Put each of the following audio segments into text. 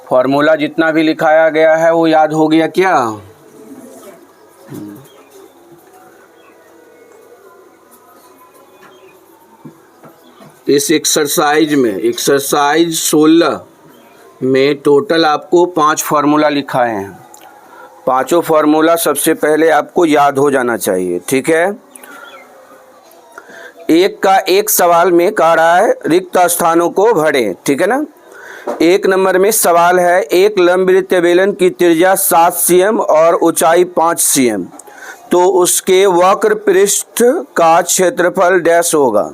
Formula जितना भी लिखाया गया है वो याद हो गया क्या? इस एक्सरसाइज 16 में टोटल आपको 5 फार्मूला लिखाए हैं। पांचों फार्मूला सबसे पहले आपको याद हो जाना चाहिए, ठीक है। एक सवाल में कह रहा है रिक्त स्थानों को भरें, ठीक है ना। 1 नंबर में सवाल है, एक लंबवृत्तीय बेलन की त्रिज्या 7 cm और ऊंचाई 5 cm, तो उसके वक्र पृष्ठ का क्षेत्रफल डैश होगा।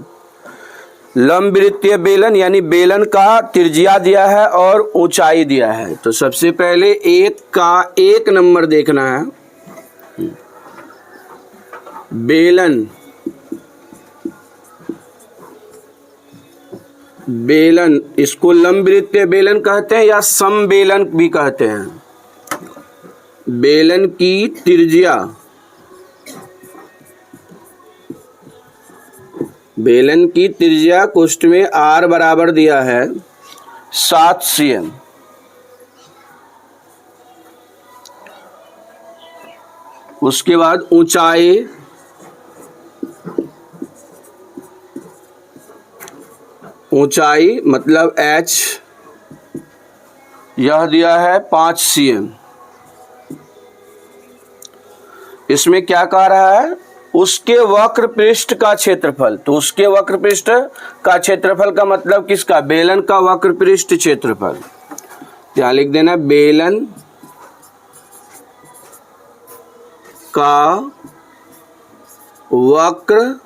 लंबवृत्तीय बेलन यानी बेलन का त्रिज्या दिया है और ऊंचाई दिया है। तो सबसे पहले 1 नंबर देखना है। बेलन इसको लंबवृत्तीय बेलन कहते हैं या समबेलन भी कहते हैं। बेलन की त्रिज्या, कोष्ठ में r बराबर दिया है 7 cm। उसके बाद ऊंचाई मतलब h, यह दिया है 5 cm। इसमें क्या कह रहा है, उसके वक्र पृष्ठ का क्षेत्रफल। तो उसके वक्र पृष्ठ का क्षेत्रफल का मतलब किसका? बेलन का वक्र पृष्ठ क्षेत्रफल। यहाँ लिख देना बेलन का वक्र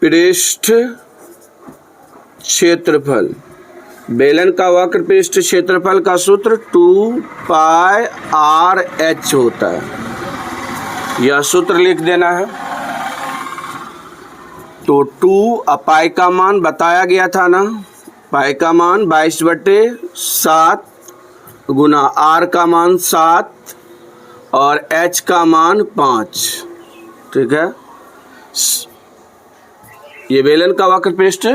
पृष्ठ क्षेत्रफल। बेलन का वक्र पृष्ठ क्षेत्रफल का सूत्र 2πr/h होता है। यह सूत्र लिख देना है। तो 2 पाई का मान बताया गया था ना, पाई का मान 22/7 गुना r का मान 7 और h का मान 5, ठीक है। ये बेलन का वक्र पृष्ठ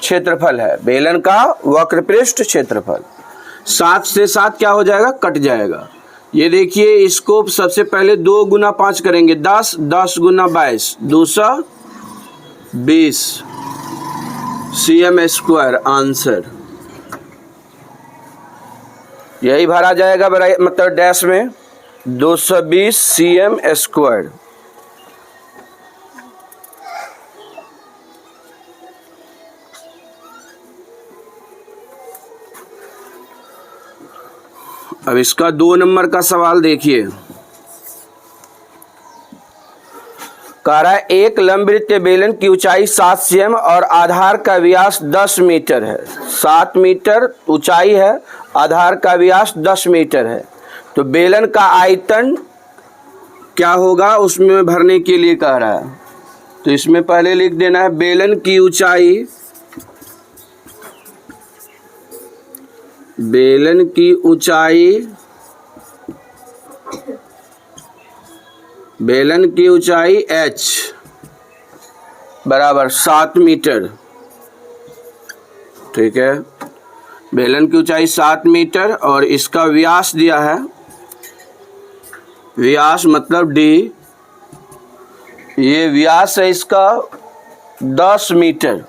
क्षेत्रफल है। बेलन का वक्र पृष्ठ क्षेत्रफल 7 से 7 क्या हो जाएगा? कट जाएगा। ये देखिए, इसको सबसे पहले 2 गुना 5 करेंगे 10, 10 गुना 22, 220 cm²। आंसर यही भरा जाएगा, मतलब डैश में 220 cm²। अब इसका 2 नंबर का सवाल देखिए। कह रहा है एक लंबवृत्तीय बेलन की ऊंचाई 7 cm और आधार का व्यास 10 मीटर है। 7 मीटर ऊंचाई है, आधार का व्यास 10 मीटर है। तो बेलन का आयतन क्या होगा उसमें भरने के लिए कह रहा है। तो इसमें पहले लिख देना है बेलन की ऊंचाई, h बराबर 7 मीटर, ठीक है। बेलन की ऊंचाई 7 मीटर और इसका व्यास दिया है, व्यास मतलब d, ये व्यास है इसका 10 मीटर,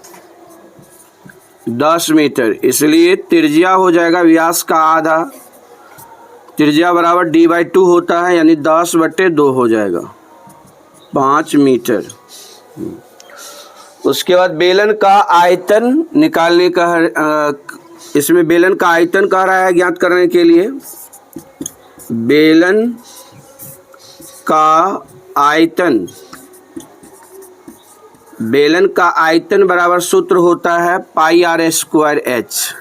10 मीटर। इसलिए त्रिज्या हो जाएगा व्यास का आधा। त्रिज्या बराबर d/2 होता है, यानी 10/2 हो जाएगा, 5 मीटर। उसके बाद बेलन का आयतन निकालने का, इसमें बेलन का आयतन कह रहा है ज्ञात करने के लिए। बेलन का आयतन बराबर सूत्र होता है πr²h,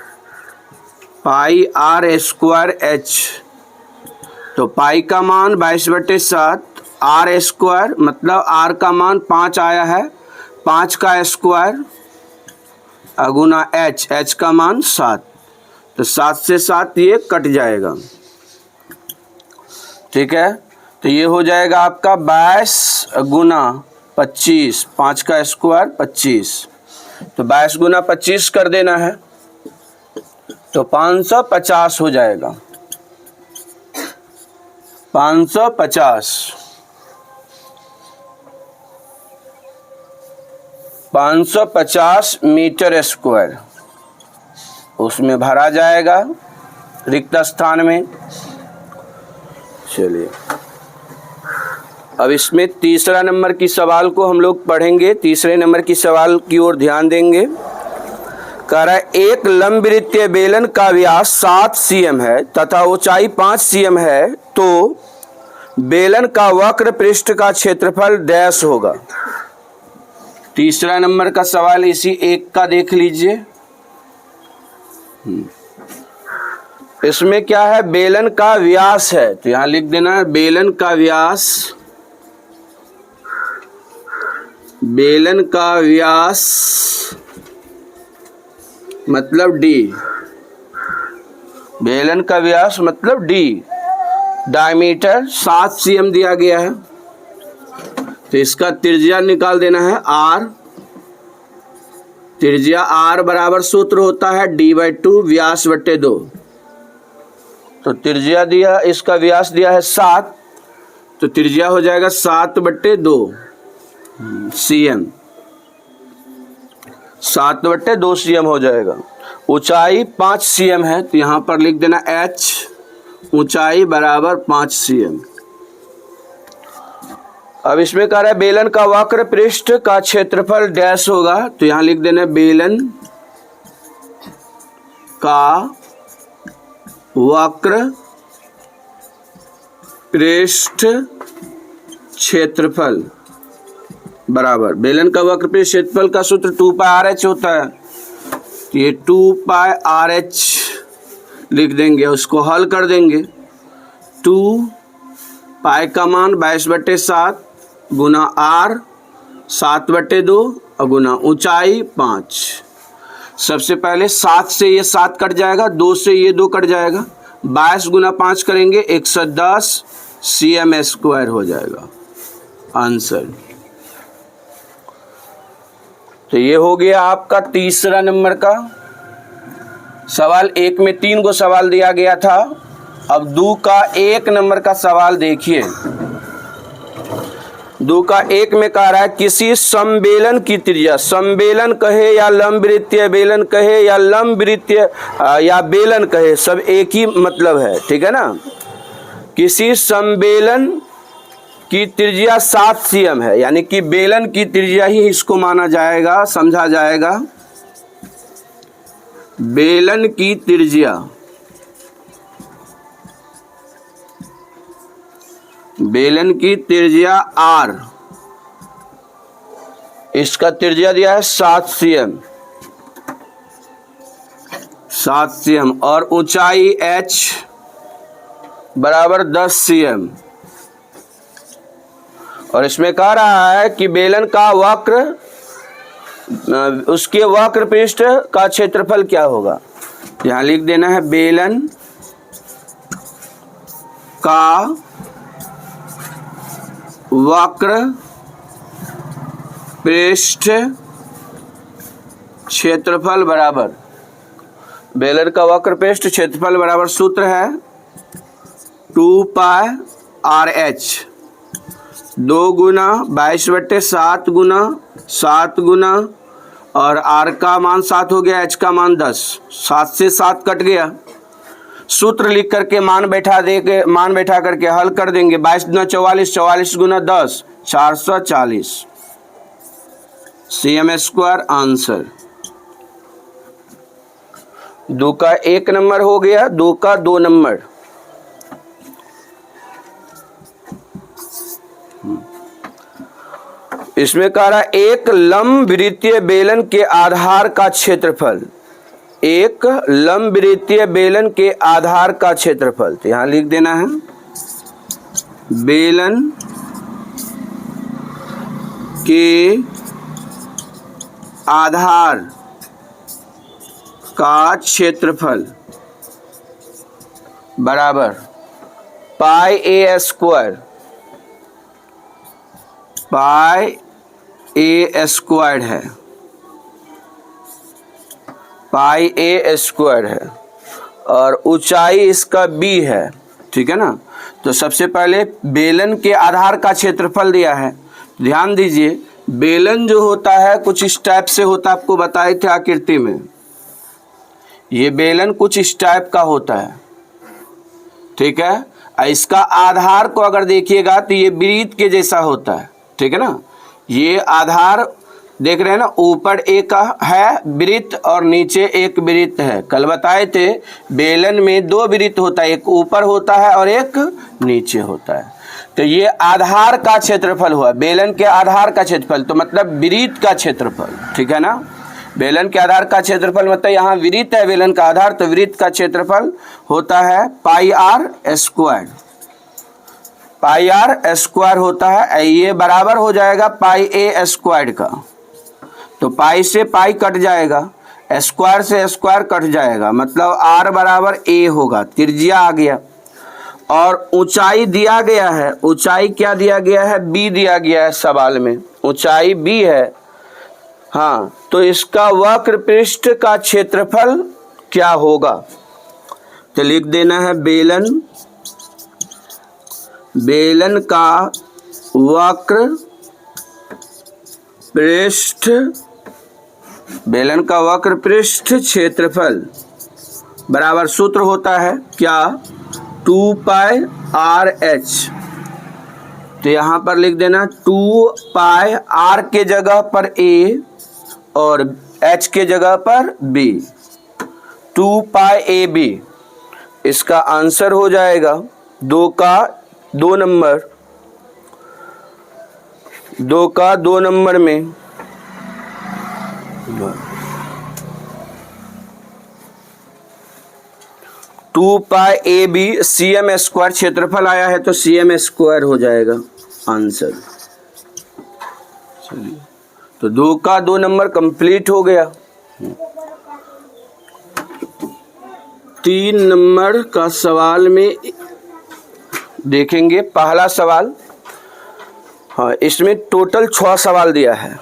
πr²h। तो पाई का मान 22/7, r² मतलब r का मान 5 आया है, 5 का स्क्वायर गुना h का मान 7। तो 7 से 7 ये कट जाएगा, ठीक है। तो ये हो जाएगा आपका 22 गुना 25, 5 का स्क्वायर 25। तो 22 गुना 25 कर देना है। तो 550 हो जाएगा, 550 मीटर स्क्वायर उसमें भरा जाएगा रिक्त स्थान में। चलिए अब इसमें तीसरा नंबर की सवाल को हम लोग पढ़ेंगे। तीसरे नंबर की सवाल की ओर ध्यान देंगे। कह रहा है एक लंबवृत्तीय बेलन का व्यास 7 cm है तथा ऊंचाई 5 cm है, तो बेलन का वक्र पृष्ठ का क्षेत्रफल डैश होगा। तीसरा नंबर का सवाल इसी एक का देख लीजिए। इसमें क्या है, बेलन का व्यास है, तो यहां लिख देना है बेलन का व्यास, बेलन का व्यास मतलब d, बेलन का व्यास मतलब d, डायमीटर 7 cm दिया गया है, तो इसका त्रिज्या निकाल देना है r। त्रिज्या r बराबर सूत्र होता है d/2 व्यास बटे 2। तो त्रिज्या दिया, इसका व्यास दिया है 7, तो त्रिज्या हो जाएगा 7/2 cm, 7/2 cm हो जाएगा। ऊंचाई 5 cm है, तो यहाँ पर लिख देना h, ऊंचाई बराबर 5 cm। अब इसमें कह रहा है बेलन का वक्र पृष्ठ का क्षेत्रफल डैश होगा, तो यहाँ लिख देना बेलन का वक्र पृष्ठ क्षेत्रफल बराबर, बेलन का वक्र पृष्ठ क्षेत्रफल का सूत्र 2πRh होता है, तो ये 2πRh लिख देंगे, उसको हल कर देंगे। 2π का मान 22/7 गुना r 7/2 और गुना ऊंचाई 5। सबसे पहले 7 से ये 7 कट जाएगा, 2 से ये 2 कट जाएगा, 22 गुना 5 करेंगे 110 cm स्क्वायर हो जाएगा आंसर। तो ये हो गया आपका तीसरा नंबर का सवाल। एक में 3 को सवाल दिया गया था। अब 2 का 1 नंबर का सवाल देखिए। 2 का 1 में कह रहा है किसी समबेलन की त्रिज्या, समबेलन कहे या लंबवृत्तीय बेलन कहे या लंबवृत्तीय या बेलन कहे, सब एक ही मतलब है, ठीक है ना। किसी समबेलन की त्रिज्या 7 cm है, यानी कि बेलन की त्रिज्या ही इसको माना जाएगा, समझा जाएगा। बेलन की त्रिज्या, बेलन की त्रिज्या r, इसका त्रिज्या दिया है 7 cm, 7 cm और ऊंचाई h बराबर 10 cm। और इसमें कह रहा है कि बेलन का वक्र, उसके वक्र पृष्ठ का क्षेत्रफल क्या होगा। यहाँ लिख देना है बेलन का वक्र पृष्ठ क्षेत्रफल बराबर, बेलन का वक्र पृष्ठ क्षेत्रफल बराबर सूत्र है 2πRh, 2 गुना 22/7 गुना 7 गुना और r का मान 7 हो गया, h का मान 10, 7 से 7 कट गया। सूत्र लिख करके मान बैठा करके हल कर देंगे। 22 गुना 44, 44 गुना 10, 440 cm स्क्वायर आंसर। 2 का 1 नंबर हो गया। 2 का 2 नंबर, इसमें कह रहा है एक लंबवृत्तीय बेलन के आधार का क्षेत्रफल, एक लंबवृत्तीय बेलन के आधार का क्षेत्रफल, तो यहां लिख देना है बेलन के आधार का क्षेत्रफल बराबर πa स्क्वायर, πa स्क्वायर है, πa स्क्वायर है। और ऊंचाई इसका b है, ठीक है ना। तो सबसे पहले बेलन के आधार का क्षेत्रफल दिया है। ध्यान दीजिए, बेलन जो होता है कुछ इस टाइप से होता है, आपको बताए थे आकृति में। ये बेलन कुछ इस टाइप का होता है, ठीक है। इसका आधार को अगर देखिएगा तो ये वृत्त के जैसा होता है, ठीक है ना। ये आधार देख रहे हैं ना, ऊपर एक है वृत्त और नीचे एक वृत्त है। कल बताए थे बेलन में दो वृत्त होता है, एक ऊपर होता है और एक नीचे होता है। तो ये आधार का क्षेत्रफल हुआ, बेलन के आधार का क्षेत्रफल, तो मतलब वृत्त का क्षेत्रफल, ठीक है ना। बेलन के आधार का क्षेत्रफल मतलब यहाँ वृत्त है बेलन का आधार, तो वृत्त का क्षेत्रफल होता है pi R square. Pi R square होता है, ये बराबर हो जाएगा पाई ए स्क्वायर का। तो पाई से पाई कट जाएगा, स्क्वायर से स्क्वायर कट जाएगा, मतलब आर बराबर ए होगा, त्रिज्या आ गया। और ऊंचाई दिया गया है, ऊंचाई क्या दिया गया है, बी दिया गया है सवाल में, ऊंचाई बी है। हाँ, तो इसका वक्र पृष्ठ का क्षेत्रफल क्या होगा, तो लिख देना है बेलन का वक्र पृष्ठ, बेलन का वक्र पृष्ठ क्षेत्रफल बराबर सूत्र होता है क्या, 2 पाई आर एच। तो यहाँ पर लिख देना 2 पाई आर के जगह पर ए और एच के जगह पर बी, 2 पाई ए बी। इसका आंसर हो जाएगा 2 का 2 नंबर, 2 का 2 नंबर में 2 pi A B C M square क्षेत्रफल आया है, तो सी एम स्क्वायर हो जाएगा आंसर। चलिए, तो 2 का 2 नंबर कंप्लीट हो गया। 3 नंबर का सवाल में देखेंगे, पहला सवाल, हाँ इसमें टोटल 6 सवाल दिया है।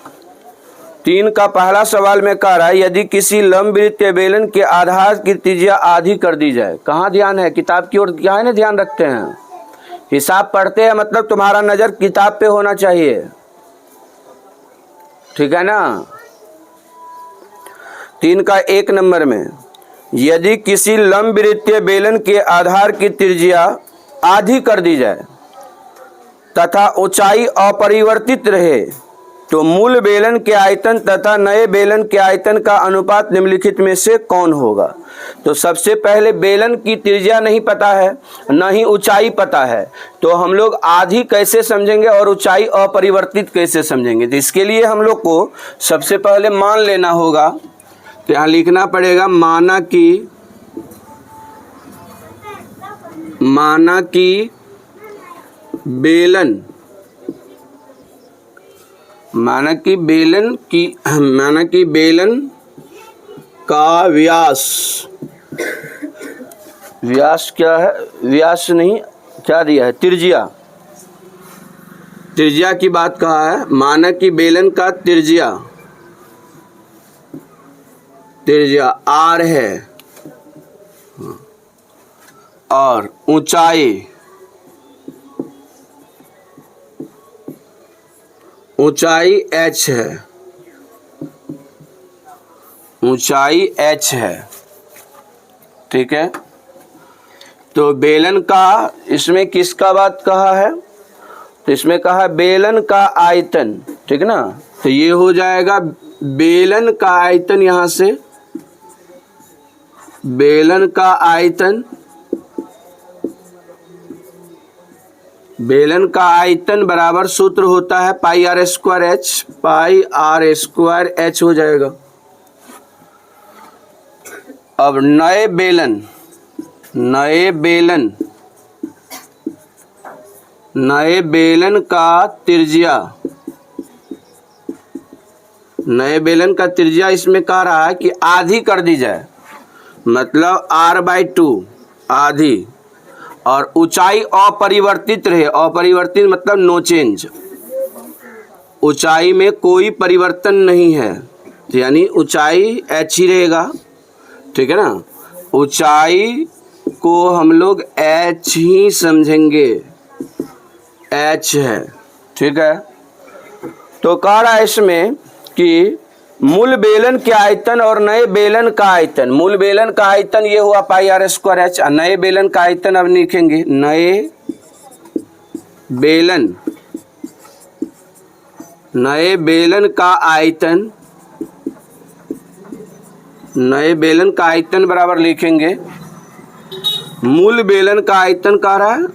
3 का पहला सवाल में कह रहा है यदि किसी लंबवृत्तीय बेलन के आधार की त्रिज्या आधी कर दी जाए। कहाँ ध्यान है, किताब की ओर क्या है ना, ध्यान रखते हैं, हिसाब पढ़ते हैं, मतलब तुम्हारा नज़र किताब पे होना चाहिए, ठीक है ना। 3 का 1 नंबर में, यदि किसी लंबवृत्तीय बेलन के आधार की त्रिज्या आधी कर दी जाए तथा ऊंचाई अपरिवर्तित रहे तो मूल बेलन के आयतन तथा नए बेलन के आयतन का अनुपात निम्नलिखित में से कौन होगा। तो सबसे पहले बेलन की त्रिज्या नहीं पता है, न ही ऊंचाई पता है, तो हम लोग आधी कैसे समझेंगे और ऊंचाई अपरिवर्तित कैसे समझेंगे। तो इसके लिए हम लोग को सबसे पहले मान लेना होगा, तो यहाँ लिखना पड़ेगा माना कि बेलन, माना कि बेलन का व्यास क्या है, व्यास नहीं, क्या दिया है, त्रिज्या की बात कहा है। माना कि बेलन का त्रिज्या आर है और ऊंचाई h है, ऊंचाई h है, ठीक है। तो बेलन का, इसमें किसका बात कहा है, तो इसमें कहा बेलन का आयतन, ठीक है ना। तो ये हो जाएगा बेलन का आयतन, यहाँ से बेलन का आयतन, बेलन का आयतन बराबर सूत्र होता है pi R square H, pi R square H हो जाएगा। अब नए बेलन का त्रिज्या इसमें कह रहा है कि आधी कर दी जाए, मतलब r/2 आधी, और ऊंचाई अपरिवर्तित रहे, अपरिवर्तित मतलब नो चेंज, ऊंचाई में कोई परिवर्तन नहीं है, यानी ऊंचाई h ही रहेगा, ठीक है ना। ऊंचाई को हम लोग h ही समझेंगे, h है, ठीक है। तो कह रहा है इसमें कि मूल बेलन के आयतन और नए बेलन का आयतन, मूल बेलन का आयतन ये हुआ पाई आर स्क्वायर एच, नए बेलन का आयतन अब लिखेंगे, नए बेलन का आयतन, नए बेलन का आयतन बराबर लिखेंगे मूल बेलन का आयतन कह रहा है,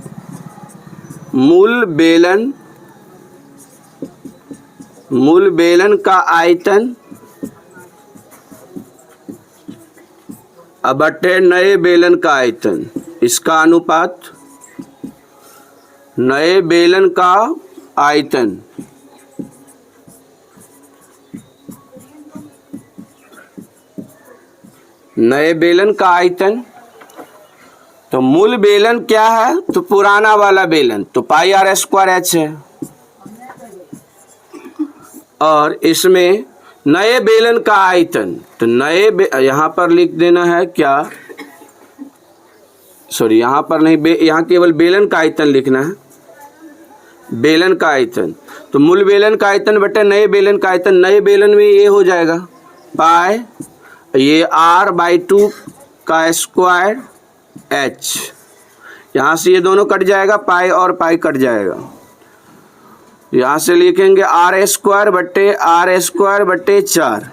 मूल बेलन का आयतन अब बटे नए बेलन का आयतन, इसका अनुपात नए बेलन का आयतन, नए बेलन का आयतन। तो मूल बेलन क्या है, तो पुराना वाला बेलन, तो पाई आर स्क्वायर एच है, और इसमें नए बेलन का आयतन, तो यहाँ पर लिख देना है क्या, सॉरी यहाँ पर नहीं, यहाँ केवल बेलन का आयतन लिखना है, बेलन का आयतन। तो मूल बेलन का आयतन बटे नए बेलन का आयतन, नए बेलन में ये हो जाएगा पाई, ये r/2 का स्क्वायर h, यहाँ से ये दोनों कट जाएगा, पाई और पाई कट जाएगा, यहाँ से लिखेंगे r² बटे 4,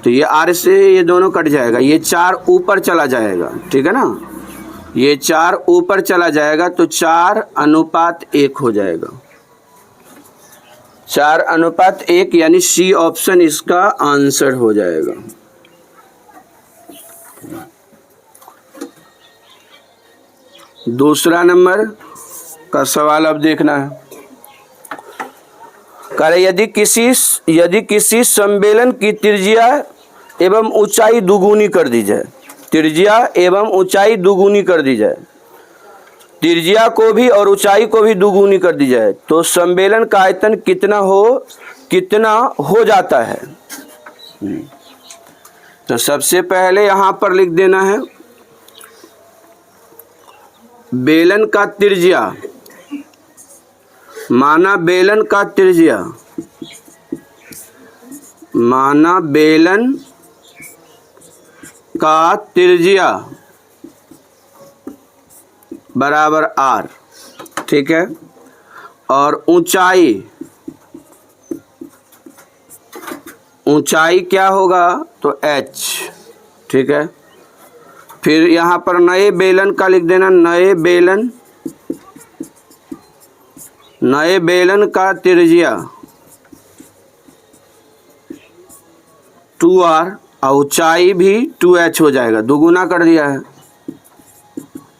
तो ये r से ये दोनों कट जाएगा, ये 4 ऊपर चला जाएगा, ठीक है ना, ये 4 ऊपर चला जाएगा, तो 4:1 हो जाएगा, 4:1, यानी सी ऑप्शन इसका आंसर हो जाएगा। दूसरा नंबर का सवाल अब देखना है, कह रहे यदि किसी सम्मेलन की त्रिज्या एवं ऊंचाई दुगुनी कर दी जाए, त्रिज्या एवं ऊंचाई दुगुनी कर दी जाए, त्रिज्या को भी और ऊंचाई को भी दुगुनी कर दी जाए, तो सम्मेलन का आयतन कितना हो जाता है। तो सबसे पहले यहाँ पर लिख देना है बेलन का त्रिज्या, माना बेलन का त्रिज्या, माना बेलन का त्रिज्या बराबर r, ठीक है, और ऊंचाई क्या होगा, तो h, ठीक है। फिर यहाँ पर नए बेलन का लिख देना, नए बेलन का त्रिज्या 2r, और ऊंचाई भी 2h हो जाएगा, दुगुना कर दिया है,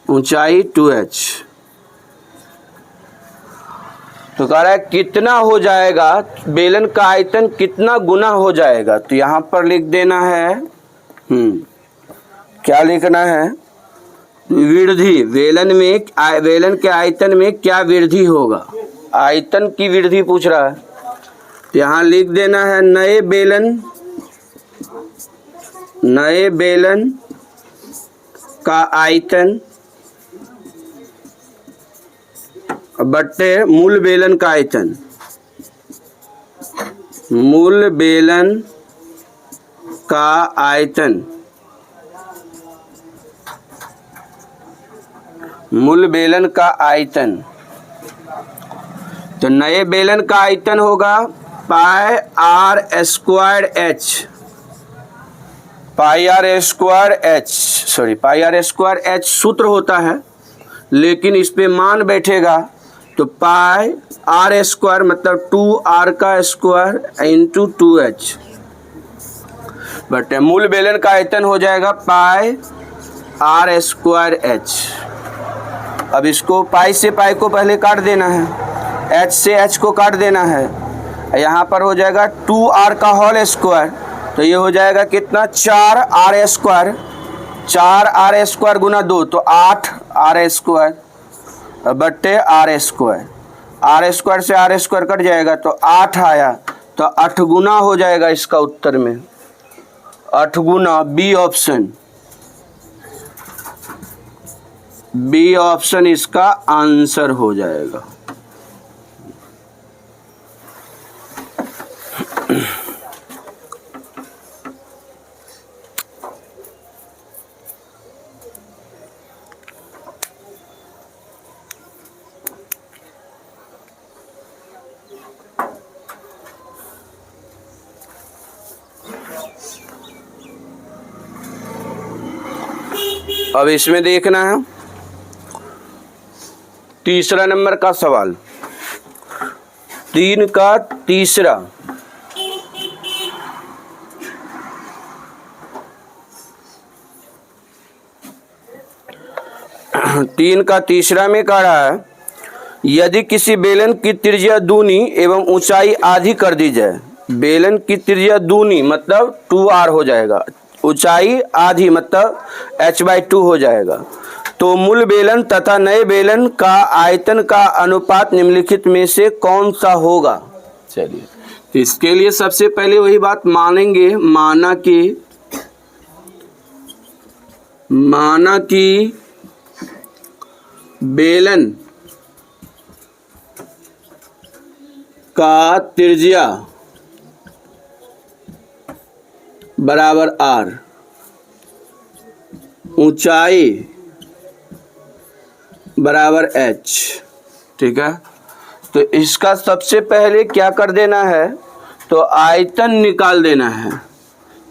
ऊंचाई 2h। तो कह रहा है कितना हो जाएगा, बेलन का आयतन कितना गुना हो जाएगा, तो यहाँ पर लिख देना है क्या लिखना है, वृद्धि, बेलन के आयतन में क्या वृद्धि होगा, आयतन की वृद्धि पूछ रहा है, तो यहाँ लिख देना है नए बेलन का आयतन बट्टे मूल बेलन का आयतन, मूल बेलन का आयतन, मूल बेलन का आयतन। तो नए बेलन का आयतन होगा पाई आर स्क्वायर एच, सूत्र होता है, लेकिन इस पे मान बैठेगा, तो पाई आर स्क्वायर मतलब 2r का स्क्वायर इंटू 2h, बट मूल बेलन का आयतन हो जाएगा पाई आर स्क्वायर एच। अब इसको पाई से पाई को पहले काट देना है, h से h को काट देना है, यहाँ पर हो जाएगा 2r का होल स्क्वायर, तो ये हो जाएगा कितना 4r स्क्वायर, 4r स्क्वायर गुना 2 तो 8r स्क्वायर बट्टे r स्क्वायर, r स्क्वायर से r स्क्वायर कट जाएगा तो 8 आया, तो 8 गुना हो जाएगा इसका उत्तर में, 8 गुना, बी ऑप्शन। बी ऑप्शन इसका आंसर हो जाएगा। अब इसमें देखना है तीसरा नंबर का सवाल, 3 का तीसरा। तीन का तीसरा में कह रहा है यदि किसी बेलन की त्रिज्या दूनी एवं ऊंचाई आधी कर दी जाए। बेलन की त्रिज्या दूनी मतलब 2r हो जाएगा, ऊंचाई आधी मतलब h/2 हो जाएगा, तो मूल बेलन तथा नए बेलन का आयतन का अनुपात निम्नलिखित में से कौन सा होगा। चलिए, तो इसके लिए सबसे पहले वही बात मानेंगे, माना कि बेलन का त्रिज्या बराबर r, ऊंचाई बराबर h। ठीक है, तो इसका सबसे पहले क्या कर देना है, तो आयतन निकाल देना है।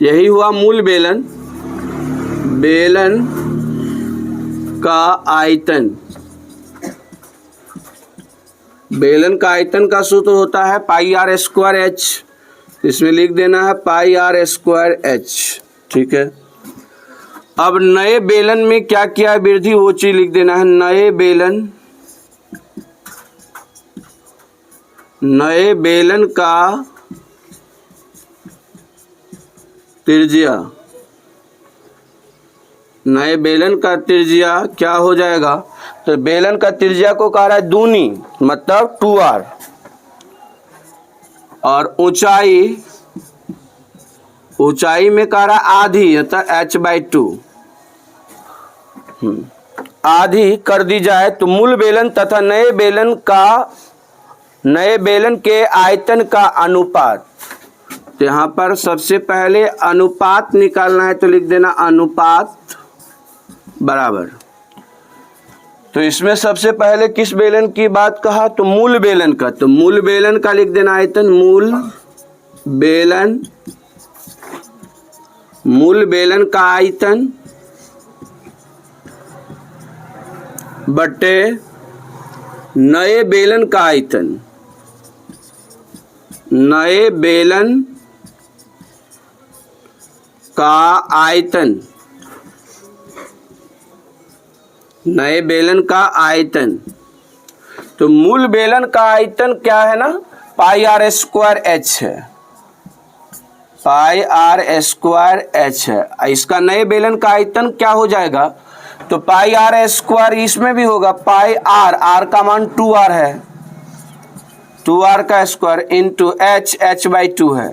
यही हुआ मूल बेलन, बेलन का आयतन। बेलन का आयतन का सूत्र होता है πr²h, इसमें लिख देना है πr²h। ठीक है, अब नए बेलन में क्या किया वृद्धि वो चीज लिख देना है। नए बेलन का त्रिज्या, नए बेलन का त्रिज्या क्या हो जाएगा, तो बेलन का त्रिज्या को कह रहा है दूनी मतलब 2r, और ऊंचाई में कह रहा है आधी अर्थात h/2। आधी कर दी जाए तो मूल बेलन तथा नए बेलन के आयतन का अनुपात। तो यहाँ पर सबसे पहले अनुपात निकालना है, तो लिख देना अनुपात बराबर। तो इसमें सबसे पहले किस बेलन की बात कहा, तो मूल बेलन का। तो मूल बेलन का लिख देना आयतन, मूल बेलन का आयतन बटे नए बेलन का आयतन। नए बेलन का आयतन, नए बेलन का आयतन। तो मूल बेलन का आयतन क्या है ना, πr² है, πr² है। इसका नए बेलन का आयतन क्या हो जाएगा, तो πr², इसमें भी होगा r का मान 2r है, 2r का स्क्वायर इंटू h/2 है।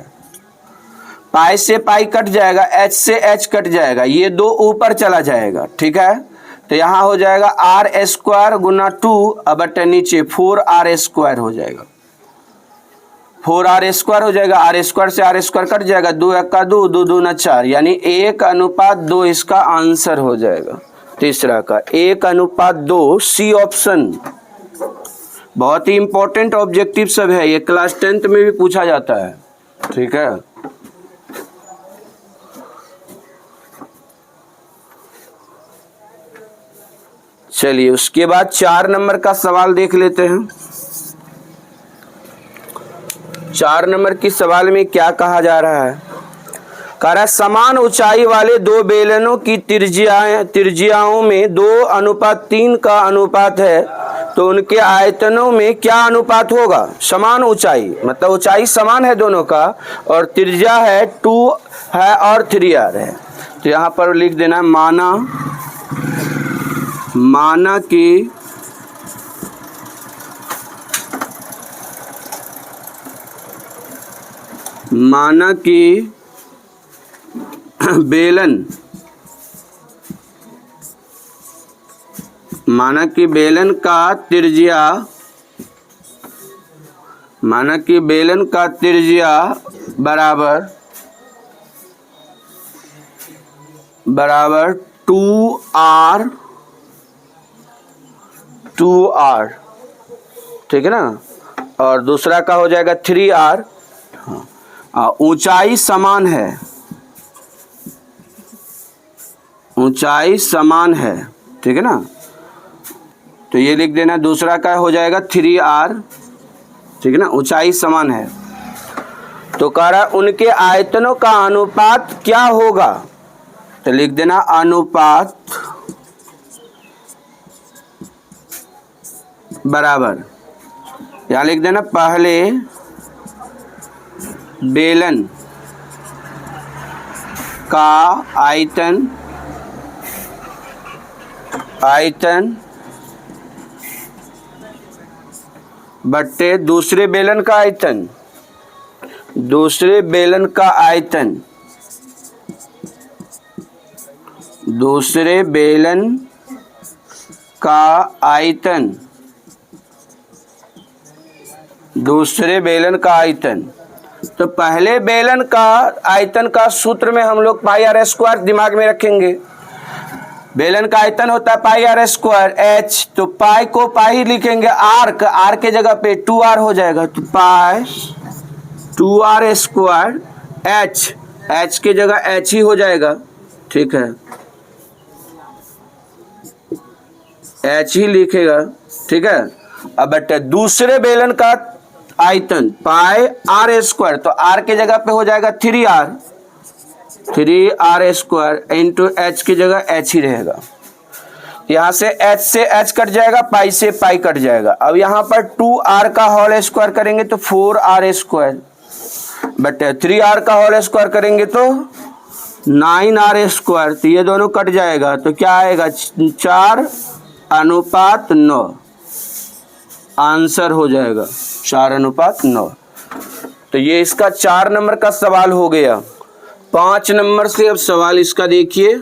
पाई से पाई कट जाएगा, h से h कट जाएगा, ये दो ऊपर चला जाएगा। ठीक है, तो यहाँ हो जाएगा r² गुना 2 बटे नीचे 4r² हो जाएगा, 4r² हो जाएगा। r² से r² कट जाएगा, 2 × 2, 2 दूना 4, यानी 1:2 इसका आंसर हो जाएगा। तीसरा का 1:2, सी ऑप्शन। बहुत ही इंपॉर्टेंट ऑब्जेक्टिव सब है, ये क्लास 10th में भी पूछा जाता है। ठीक है, चलिए उसके बाद 4 नंबर का सवाल देख लेते हैं। 4 नंबर की सवाल में क्या कहा जा रहा है, कह रहा है समान ऊंचाई वाले दो बेलनों की त्रिज्याओं में 2:3 का अनुपात है, तो उनके आयतनों में क्या अनुपात होगा। समान ऊंचाई मतलब ऊंचाई समान है दोनों का, और त्रिज्या है 2 है और 3r है। तो यहाँ पर लिख देना माना कि माना कि बेलन का त्रिज्या बराबर 2r, ठीक है ना, और दूसरा का हो जाएगा 3r। ऊंचाई समान है, ठीक है ना, तो ये लिख देना। दूसरा का हो जाएगा 3r, ठीक है ना, ऊंचाई समान है। तो कह रहा उनके आयतनों का अनुपात क्या होगा, तो लिख देना अनुपात बराबर, यहाँ लिख देना पहले बेलन का आयतन बट्टे दूसरे बेलन का आयतन, दूसरे बेलन का आयतन तो पहले बेलन का आयतन का सूत्र में हम लोग पाई आर स्क्वायर दिमाग में रखेंगे। बेलन का आयतन होता है पाई आर स्क्वायर एच, तो पाई को पाई लिखेंगे, आर के जगह पे 2r हो जाएगा, तो पाई 2r स्क्वायर एच के जगह एच ही हो जाएगा, ठीक है, एच ही लिखेगा, ठीक है। अब बेटे दूसरे बेलन का आयतन पाई आर स्क्वायर, तो आर के जगह पे हो जाएगा 3r स्क्वायर इंटू एच की जगह एच ही रहेगा। यहाँ से एच कट जाएगा, पाई से पाई कट जाएगा। अब यहाँ पर 2r का होल स्क्वायर करेंगे तो 4r स्क्वायर, बट 3r का होल स्क्वायर करेंगे तो 9r स्क्वायर, तो ये दोनों कट जाएगा, तो क्या आएगा 4:9 आंसर हो जाएगा 4:9। तो ये इसका 4 नंबर का सवाल हो गया। 5 नंबर से अब सवाल इसका देखिए।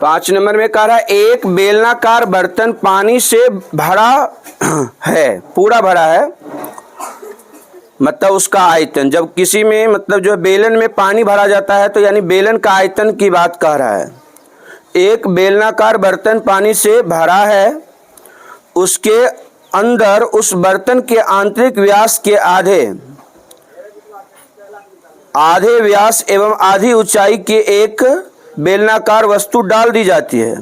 5 नंबर में कह रहा है एक बेलनाकार बर्तन पानी से भरा है, पूरा भरा है, मतलब उसका आयतन, जब किसी में मतलब जो बेलन में पानी भरा जाता है तो यानी बेलन का आयतन की बात कह रहा है। एक बेलनाकार बर्तन पानी से भरा है, उसके अंदर उस बर्तन के आंतरिक व्यास के आधे व्यास एवं आधी ऊंचाई के एक बेलनाकार वस्तु डाल दी जाती है।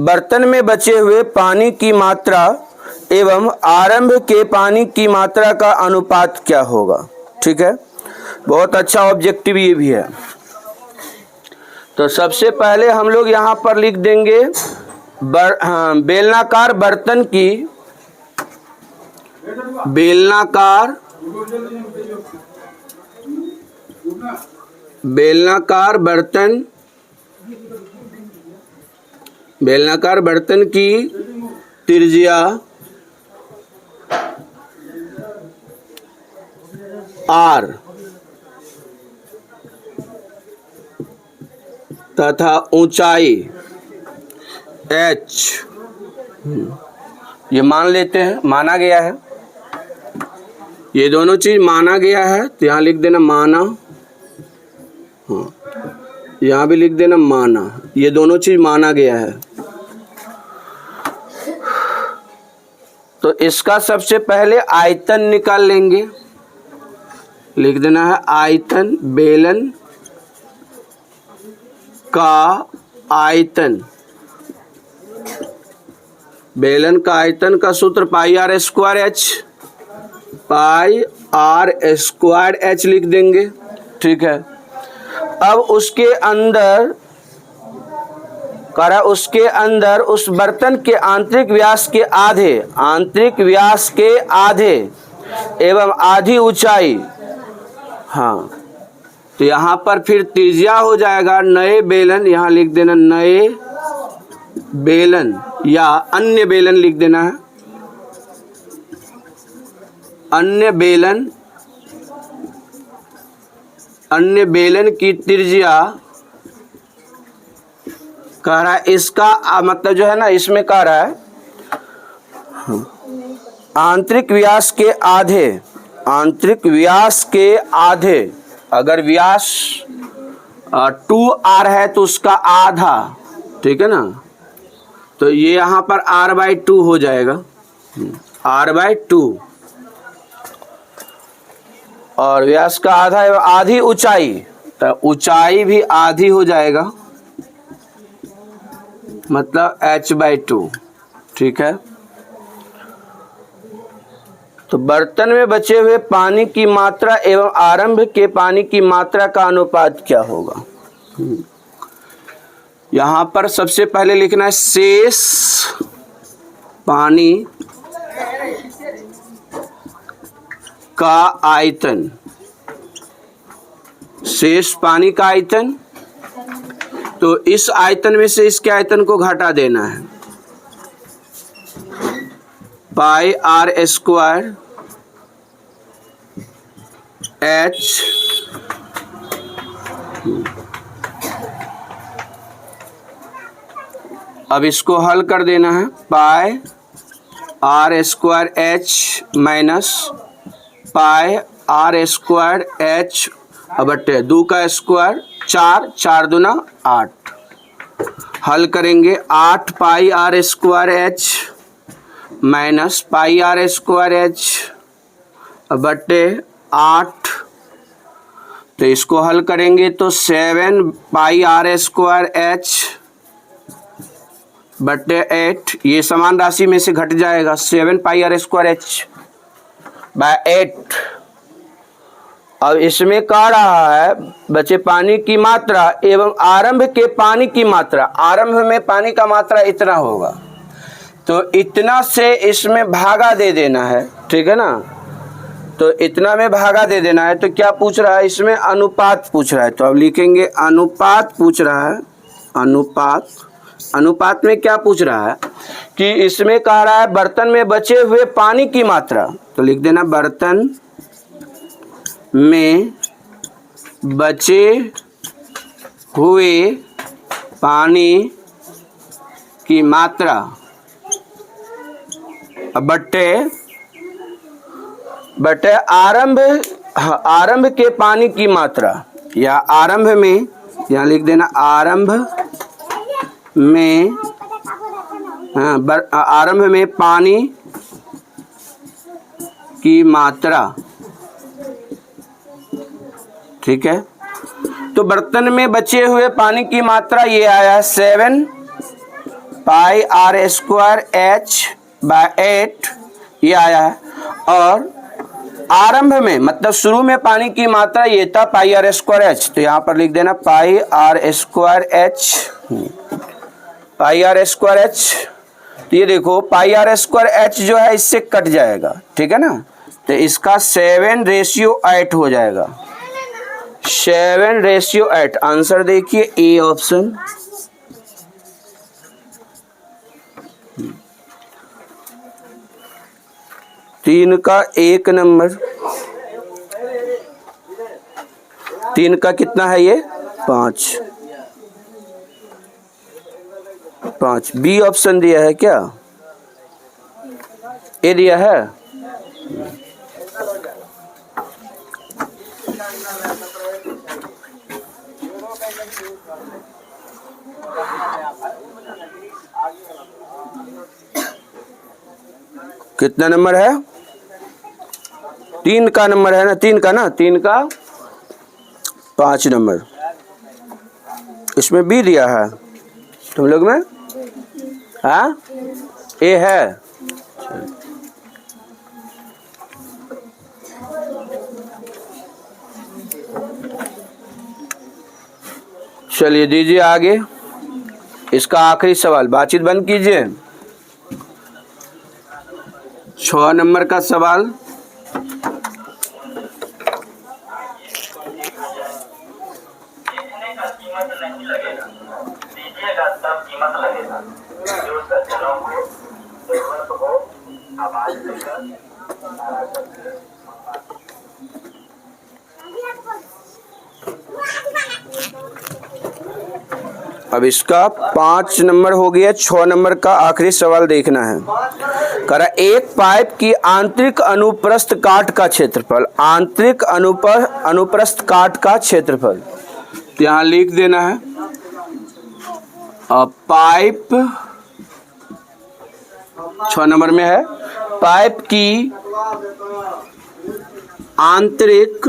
बर्तन में बचे हुए पानी की मात्रा एवं आरंभ के पानी की मात्रा का अनुपात क्या होगा, ठीक है। बहुत अच्छा ऑब्जेक्टिव ये भी है। तो सबसे पहले हम लोग यहाँ पर लिख देंगे बेलनाकार बर्तन की बेलनाकार बर्तन की त्रिज्या r तथा ऊंचाई h, ये मान लेते हैं, माना गया है, ये दोनों चीज माना गया है, तो यहाँ लिख देना माना, हाँ यहाँ भी लिख देना माना, ये दोनों चीज माना गया है। तो इसका सबसे पहले आयतन निकाल लेंगे, लिख देना है आयतन, बेलन का आयतन, बेलन का आयतन का सूत्र पाई आर स्क्वायर एच लिख देंगे, ठीक है। अब उसके अंदर उस बर्तन के आंतरिक व्यास के आधे एवं आधी ऊंचाई, हाँ, तो यहाँ पर फिर त्रिज्या हो जाएगा नए बेलन, यहाँ लिख देना नए बेलन या अन्य बेलन लिख देना है, अन्य बेलन की त्रिज्या कह रहा है इसका मतलब जो है ना, इसमें कह रहा है आंतरिक व्यास के आधे, आंतरिक व्यास के आधे, अगर व्यास 2r है तो उसका आधा, ठीक है ना, तो ये यहाँ पर r/2 हो जाएगा, r/2, और व्यास का आधा है आधी ऊंचाई, तो ऊंचाई भी आधी हो जाएगा, मतलब h/2, ठीक है। तो बर्तन में बचे हुए पानी की मात्रा एवं आरंभ के पानी की मात्रा का अनुपात क्या होगा। यहाँ पर सबसे पहले लिखना है शेष पानी का आयतन, शेष पानी का आयतन, तो इस आयतन में से इसके आयतन को घटा देना है, पाई r स्क्वायर h अब इसको हल कर देना है, पाई r square h minus pi r square h बटे 2 का स्क्वायर 4, 4 दूना 8, हल करेंगे 8 पाई r square h minus pi r square h बटे 8, तो इसको हल करेंगे तो 7 पाई r स्क्वायर h बटे 8, ये समान राशि में से घट जाएगा, 7 पाई r स्क्वायर h बाय 8। अब इसमें कह रहा है बचे पानी की मात्रा एवं आरंभ के पानी की मात्रा, आरंभ में पानी का मात्रा इतना होगा, तो इतना से इसमें भागा दे देना है, ठीक है ना, तो इतना में भागा दे देना है। तो क्या पूछ रहा है, इसमें अनुपात पूछ रहा है, तो अब लिखेंगे अनुपात पूछ रहा है, अनुपात, अनुपात में क्या पूछ रहा है कि इसमें कह रहा है बर्तन में बचे हुए पानी की मात्रा, तो लिख देना बर्तन में बचे हुए पानी की मात्रा बटे आरंभ के पानी की मात्रा, या आरंभ में, यहाँ लिख देना आरंभ में, आरंभ में पानी की मात्रा, ठीक है। तो बर्तन में बचे हुए पानी की मात्रा ये आया 7 पाई r स्क्वायर h बाय 8, ये आया है, और आरंभ में मतलब शुरू में पानी की मात्रा ये था पाई r स्क्वायर h, तो यहाँ पर लिख देना पाई r स्क्वायर h, पाई r स्क्वायर h, तो ये देखो पाई r स्क्वायर h जो है इससे कट जाएगा, ठीक है ना, तो इसका 7:8 हो जाएगा, 7:8। आंसर देखिए ए ऑप्शन। तीन का 1 नंबर, 3 का कितना है ये 5, बी ऑप्शन दिया है क्या, ए दिया है। कितना नंबर है, 3 का नंबर है ना, 3 का ना, 3 का 5 नंबर, इसमें बी दिया है तुम लोग में, हाँ ए है। चलिए दीजिए आगे, इसका आखिरी सवाल, बातचीत बंद कीजिए। 6 नंबर का सवाल, अब इसका 5 नंबर हो गया। 6 नंबर का आखिरी सवाल देखना है। कह रहा एक पाइप की आंतरिक अनुप्रस्थ काट का क्षेत्रफल, आंतरिक अनुप्रस्थ काट का क्षेत्रफल, तो यहाँ लिख देना है पाइप, 6 नंबर में है, पाइप की आंतरिक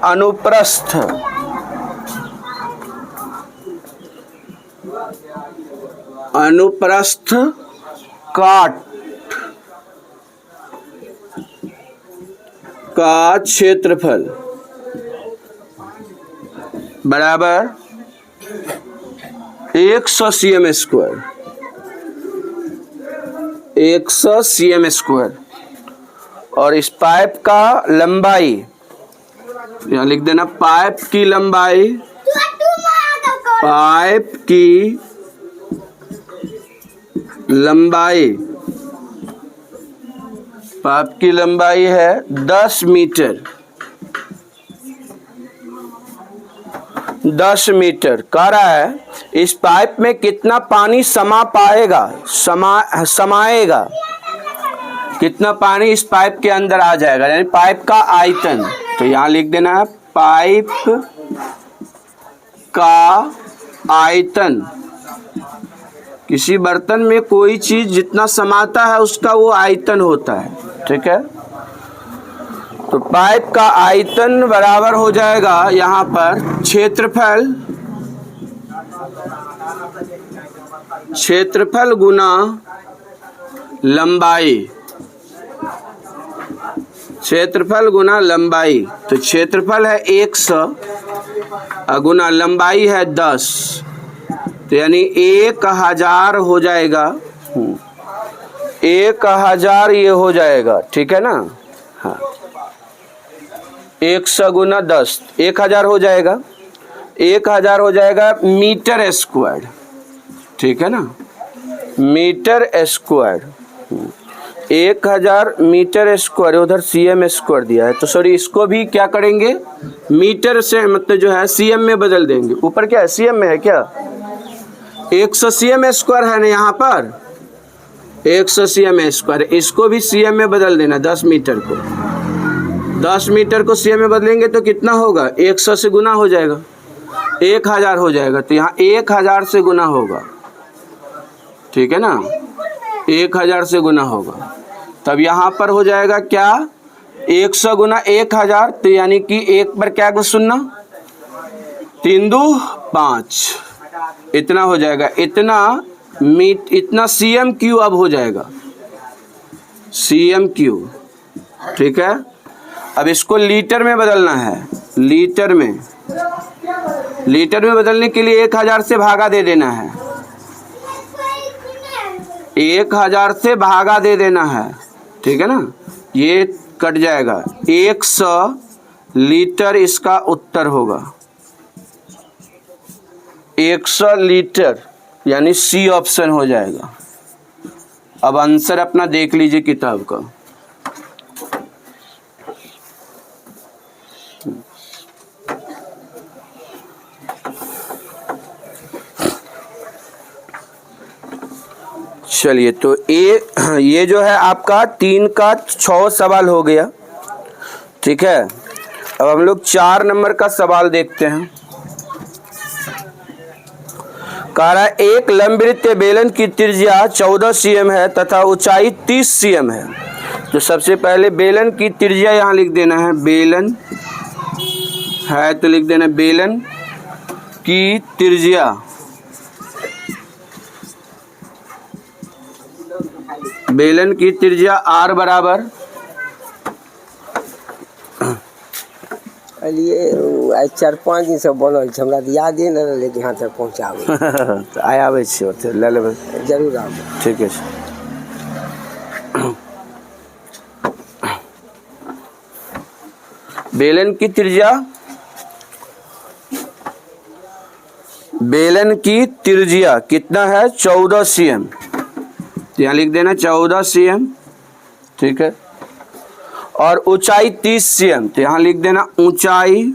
अनुप्रस्थ काट का क्षेत्रफल बराबर 100 cm स्क्वायर, 100 cm स्क्वायर। और इस पाइप का लंबाई, यहाँ लिख देना पाइप की लंबाई, पाइप की लंबाई है 10 मीटर, 10 मीटर। कह रहा है इस पाइप में कितना पानी समाएगा, कितना पानी इस पाइप के अंदर आ जाएगा, यानी पाइप का आयतन। तो यहाँ लिख देना है पाइप का आयतन। किसी बर्तन में कोई चीज जितना समाता है उसका वो आयतन होता है, ठीक है। तो पाइप का आयतन बराबर हो जाएगा यहाँ पर क्षेत्रफल गुना लंबाई, क्षेत्रफल गुना लंबाई। तो क्षेत्रफल है 100 गुना लंबाई है 10, तो यानी 1000 हो जाएगा, 1000 ये हो जाएगा, ठीक है ना। हाँ, 100 गुना 10 1000 हो जाएगा, 1000 हो जाएगा मीटर स्क्वायर, ठीक है ना, मीटर स्क्वायर। 1000 मीटर स्क्वायर, उधर cm स्क्वायर दिया है, तो सॉरी इसको भी क्या करेंगे, मीटर से मतलब जो है cm में बदल देंगे। ऊपर क्या है, cm में है क्या, 100 cm स्क्वायर है ना यहाँ पर, 100 cm स्क्वायर, इसको भी cm में बदल देना। 10 मीटर को 10 मीटर को cm में बदलेंगे तो कितना होगा, 100 से गुना हो जाएगा, 1000 हो जाएगा। तो यहाँ 1000 से गुना होगा, ठीक है ना, 1000 से गुना होगा। तब यहाँ पर हो जाएगा क्या, 100 गुना 1000, तो यानी कि 1 पर क्या को सुनना, 3 दू 5, इतना हो जाएगा, इतना cm क्यू अब हो जाएगा, cm क्यू, ठीक है। अब इसको लीटर में बदलना है, लीटर में बदलने के लिए 1000 से भागा दे देना है, 1000 से भागा दे देना है, ठीक है ना, ये कट जाएगा। 100 लीटर इसका उत्तर होगा, 100 लीटर, यानी सी ऑप्शन हो जाएगा। अब आंसर अपना देख लीजिए किताब का। चलिए, तो ये जो है आपका 3 का 6 सवाल हो गया, ठीक है। अब हम लोग 4 नंबर का सवाल देखते हैं। कह रहा है एक लंबवृत्तीय बेलन की त्रिज्या 14 cm है तथा ऊंचाई 30 cm है। तो सबसे पहले बेलन की त्रिज्या यहाँ लिख देना है, बेलन है तो लिख देना बेलन की त्रिज्या, बेलन की त्रिज्या r बराबर, आई 4-5 दिन से बनल छै, हमरा यादे नहीं रहलै कि यहाँ तक पहुँचाबै। तो आइ आबै छी, ओते ले लेबै, जरूर आबै, ठीक है। बेलन की त्रिज्या, बेलन की त्रिज्या कितना है, 14 cm, यहाँ लिख देना 14 cm, ठीक है। और ऊंचाई 30 cm। तो यहाँ लिख देना ऊंचाई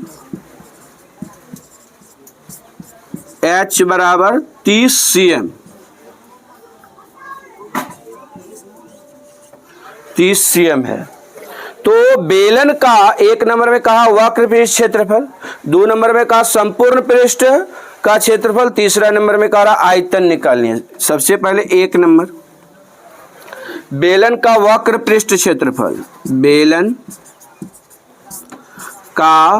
h बराबर 30 cm, 30 cm है। तो बेलन का एक नंबर में कहा वक्र पृष्ठ क्षेत्रफल, 2 नंबर में कहा संपूर्ण पृष्ठ का क्षेत्रफल, तीसरा नंबर में कहा आयतन निकालनी है। सबसे पहले एक नंबर बेलन का वक्र पृष्ठ क्षेत्रफल, बेलन का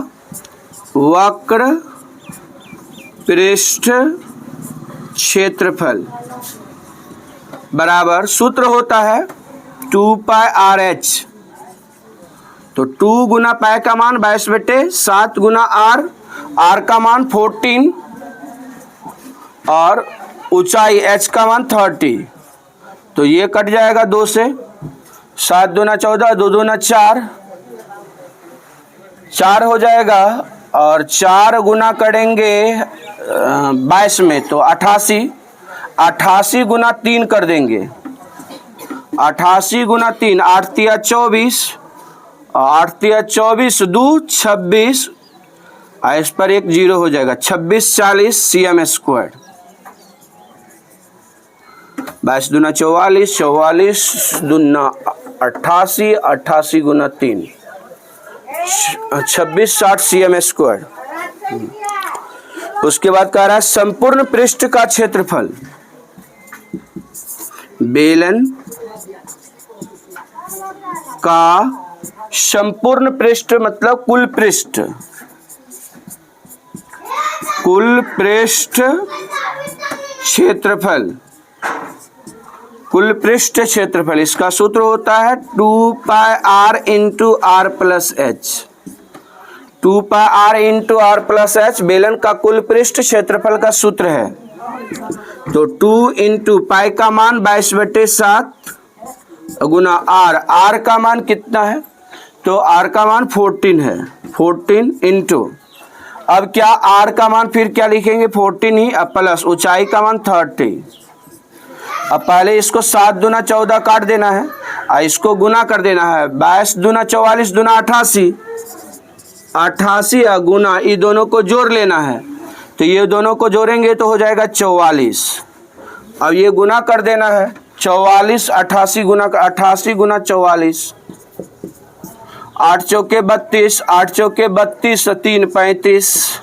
वक्र पृष्ठ क्षेत्रफल बराबर सूत्र होता है 2 पाई आर एच। तो 2 गुना पाई का मान 22/7 गुना आर, आर का मान 14 और ऊंचाई h का मान 30। तो ये कट जाएगा 2 से, 7 दूना 14, 2 दूना 4, 4 हो जाएगा और 4 गुना करेंगे 22 में तो 88, 88 गुना 3 कर देंगे, 88 गुना 3, 8 तिया 24, 8 तिया 24, 2 26, इस पर एक 0 हो जाएगा, 2640 cm स्क्वायर। 22 दूना 44, 44 दूना 88, 88 गुना 3, 2660 cm स्क्वायर। उसके बाद कह रहा है संपूर्ण पृष्ठ का क्षेत्रफल, बेलन का संपूर्ण पृष्ठ मतलब कुल पृष्ठ, कुल पृष्ठ क्षेत्रफल, कुल पृष्ठ क्षेत्रफल, इसका सूत्र होता है 2 pi R into R plus H. 2 pi R into R plus H बेलन का कुल पृष्ठ क्षेत्रफल का सूत्र है। तो 2 इंटू पाई का मान 22/7 गुना आर, आर का मान कितना है? तो आर का मान 14 है, 14 इंटू, अब क्या आर का मान फिर क्या लिखेंगे 14 ही, अब प्लस ऊंचाई का मान 30। अब पहले इसको 7 दूना 14 काट देना है और इसको गुना कर देना है, 22 दूना 44 दूना 88, 88 गुना ये दोनों को जोड़ लेना है। तो ये दोनों को जोड़ेंगे तो हो जाएगा 44। अब ये गुना कर देना है 44, 88 गुना 88 गुना 44, 8 चौके 32, 8 चौके 32, 3 35,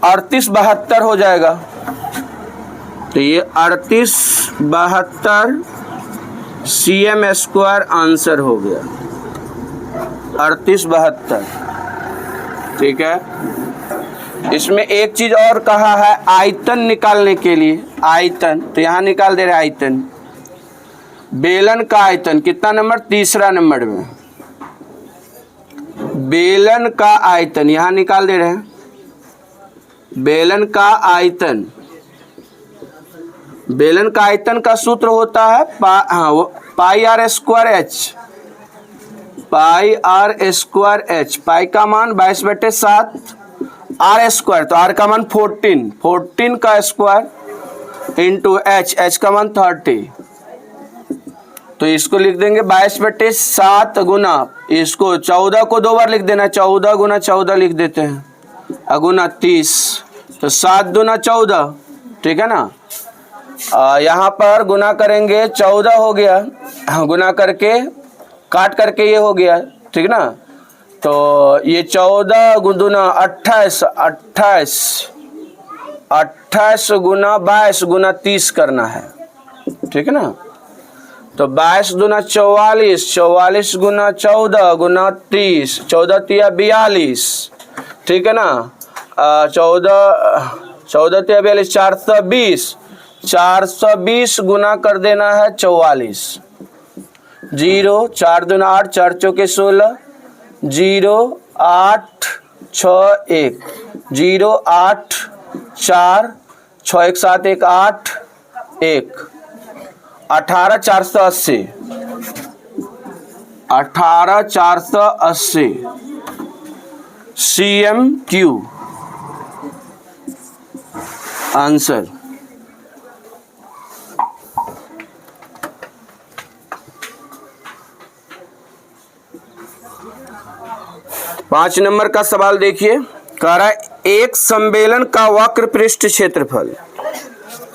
3872 हो जाएगा। तो ये 3872 cm स्क्वायर आंसर हो गया, 3872। ठीक है, इसमें एक चीज और कहा है आयतन निकालने के लिए, आयतन, तो यहाँ निकाल दे रहे आयतन। बेलन का आयतन कितना नंबर? तीसरा नंबर में बेलन का आयतन यहाँ निकाल दे रहे हैं। बेलन का आयतन, बेलन का आयतन का सूत्र होता है pi R square H, pi R square H. Pi का मान 22/7, आर स्क्वायर तो आर का मान 14, 14 का स्क्वायर इंटू एच, एच का मान 30। तो इसको लिख देंगे 22/7 गुना, इसको 14 को 2 बार लिख देना, 14 गुना 14 लिख देते हैं, अगुना 30, तो 7 दूना 14। ठीक है ना, यहाँ पर गुना करेंगे 14 हो गया, गुना करके काट करके ये हो गया। ठीक ना, तो ये 14 गुना 28, 28 गुना 22 गुना 30 करना है। ठीक है ना, तो 22 दूना 44, 44 गुना 14 गुना 30, 14 तिया 42। ठीक है ना, 14 तिया 42, 420, 420 गुना कर देना है 44, 0 4 दूना 8, 4 चौके 16, 0 8 6 1, 0 8 4 6 1 7 1 8 1, 18,480, 18,480 CM³ आंसर। 5 नंबर का सवाल देखिए, कह रहा है एक संबेलन का वक्र पृष्ठ क्षेत्रफल।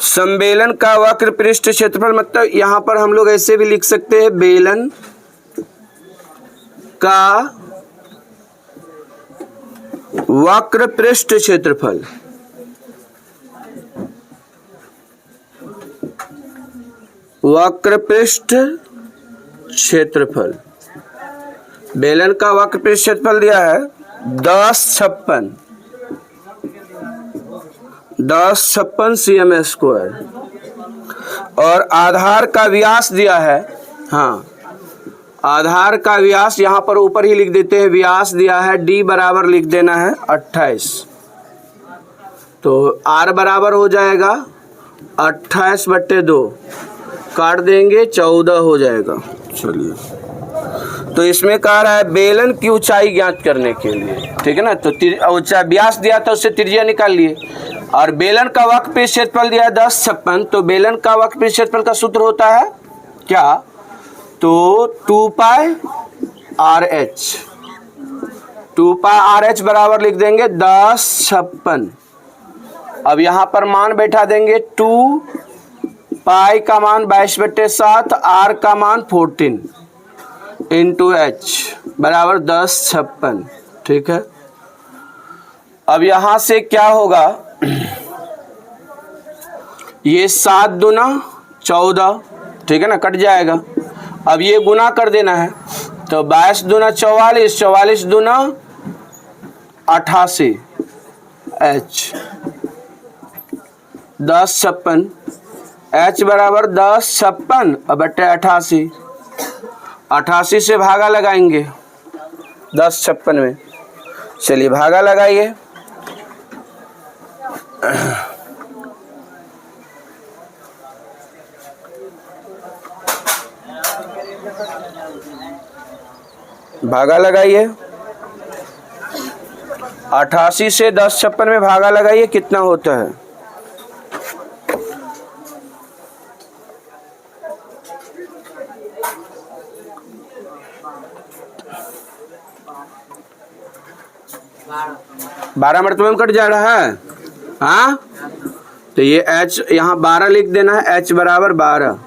संबेलन का वक्र पृष्ठ क्षेत्रफल मतलब यहां पर हम लोग ऐसे भी लिख सकते हैं, बेलन का वक्र पृष्ठ क्षेत्रफल। वक्र पृष्ठ क्षेत्रफल, बेलन का वक्र पृष्ठ क्षेत्रफल दिया है 1056 cm स्क्वायर और आधार का व्यास दिया है, हाँ आधार का व्यास यहाँ पर ऊपर ही लिख देते हैं, व्यास दिया है d बराबर लिख देना है 28, तो r बराबर हो जाएगा 28/2, काट देंगे 14 हो जाएगा। चलिए, तो इसमें कह रहा है बेलन की ऊंचाई ज्ञात करने के लिए, ठीक है ना, तो ऊंचाई व्यास दिया था उससे त्रिज्या निकाल लिए और बेलन का वक्र पृष्ठ क्षेत्रफल दिया है 1056, तो बेलन का वक्र पृष्ठ क्षेत्रफल का सूत्र होता है क्या, तो 2πRh बराबर लिख देंगे 1056। अब यहाँ पर मान बैठा देंगे 2 पाई का मान 22/7, r का मान 14 इंटू h बराबर 1056, ठीक है। अब यहां से क्या होगा, ये 7 दूना 14, ठीक है ना, कट जाएगा। अब ये गुना कर देना है, तो 22 दूना 44, 44 दूना 88, h 1056, h बराबर 1056 बटे 88, 88 से भागा लगाएंगे 1056 में। चलिए भागा लगाइए, भागा लगाइए 88 से 1056 में भागा लगाइए, कितना होता है, बारह मरतबे में कट जा रहा है, हाँ, तो ये h यहाँ 12 लिख देना है, h बराबर 12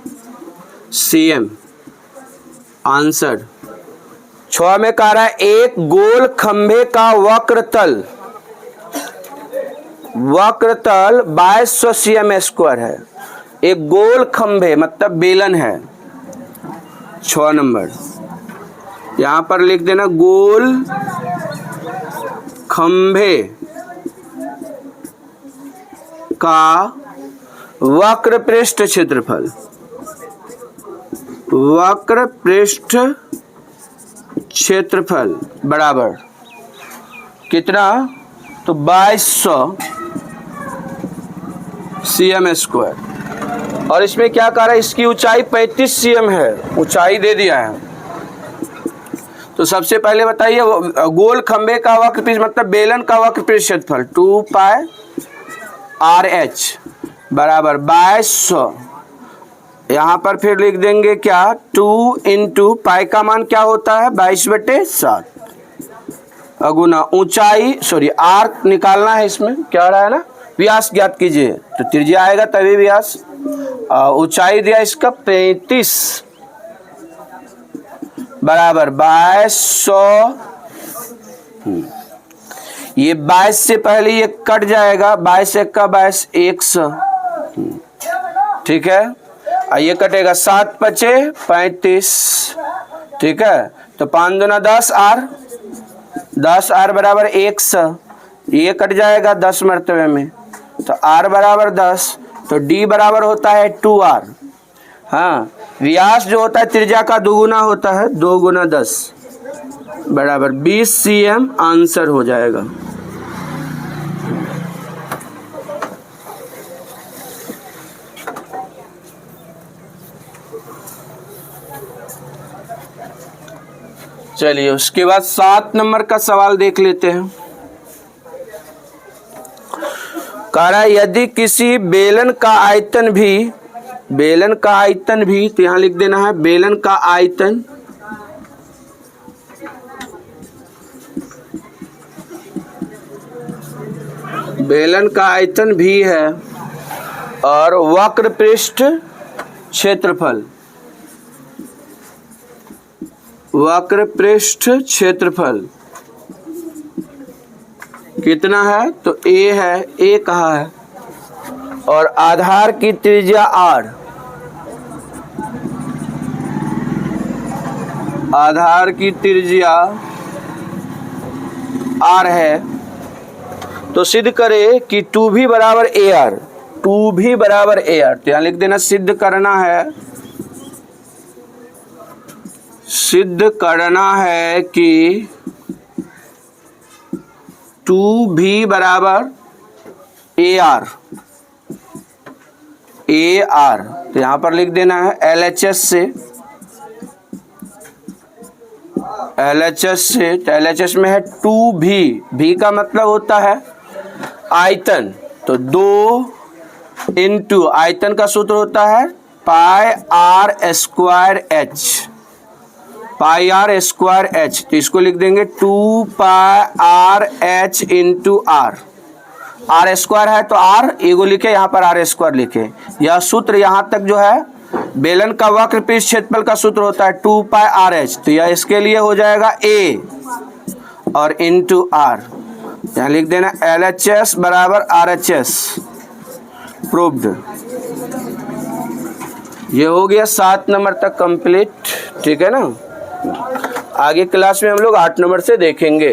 cm आंसर। 6 में कह रहा है एक गोल खंभे का वक्रतल 2200 cm स्क्वायर है। एक गोल खंभे मतलब बेलन है। 6 नंबर यहाँ पर लिख देना, गोल खंभे का वक्र पृष्ठ क्षेत्रफल, वक्र पृष्ठ क्षेत्रफल बराबर कितना, तो 2200 cm स्क्वायर। और इसमें क्या कह रहा है, इसकी ऊंचाई 35 cm है, ऊंचाई दे दिया है। तो सबसे पहले बताइए गोल खंभे का वक्र पृष्ठ मतलब बेलन का वक्र पृष्ठ क्षेत्रफल 2πRh बराबर 2200, यहाँ पर फिर लिख देंगे क्या, 2 इंटू पाई का मान क्या होता है 22/7 अगुना ऊंचाई, सॉरी आर निकालना है, इसमें क्या रहा है ना, व्यास ज्ञात कीजिए, तो त्रिज्या आएगा तभी व्यास। ऊंचाई दिया इसका 35 बराबर 2200, ये 22 से पहले ये कट जाएगा, 22 1 का 22 100, ठीक है, ये कटेगा 7 5 35, ठीक है, तो 5 दूना 10 r बराबर 100, ये कट जाएगा 10 मरतबे में, तो r बराबर 10, तो d बराबर होता है 2r। हाँ, व्यास जो होता है त्रिज्या का दुगुना होता है, 2 गुना 10 बराबर 20 cm आंसर हो जाएगा। चलिए उसके बाद 7 नंबर का सवाल देख लेते हैं। कह रहा है यदि किसी बेलन का आयतन भी, तो यहाँ लिख देना है बेलन का आयतन बेलन का आयतन भी है और वक्र पृष्ठ क्षेत्रफल, वक्र पृष्ठ क्षेत्रफल कितना है? तो ए है, ए कहाँ है? और आधार की त्रिज्या आर, आधार की त्रिज्या आर है। तो सिद्ध करे कि 2v बराबर ए आर, 2v बराबर ए आर। तो यहाँ लिख देना सिद्ध करना है, सिद्ध करना है कि 2v बराबर ए आर, ए आर। तो यहाँ पर लिख देना है LHS से, LHS से, तो LHS में है 2v, v का मतलब होता है आयतन। तो 2 इंटू आयतन का सूत्र होता है pi R square H, pi R square H. तो इसको लिख देंगे 2 pi R H into R, R square है तो आर एगो लिखे, यहाँ पर आर स्क्वायर लिखे। यह सूत्र यहाँ तक जो है बेलन का वक्र पृष्ठ क्षेत्रफल का सूत्र होता है 2 पाई आर एच। तो यह इसके लिए हो जाएगा ए और इंटू आर। यहाँ लिख देना LHS बराबर RHS, प्रूव्ड। ये हो गया 7 नंबर तक कंप्लीट, ठीक है ना। आगे क्लास में हम लोग 8 नंबर से देखेंगे।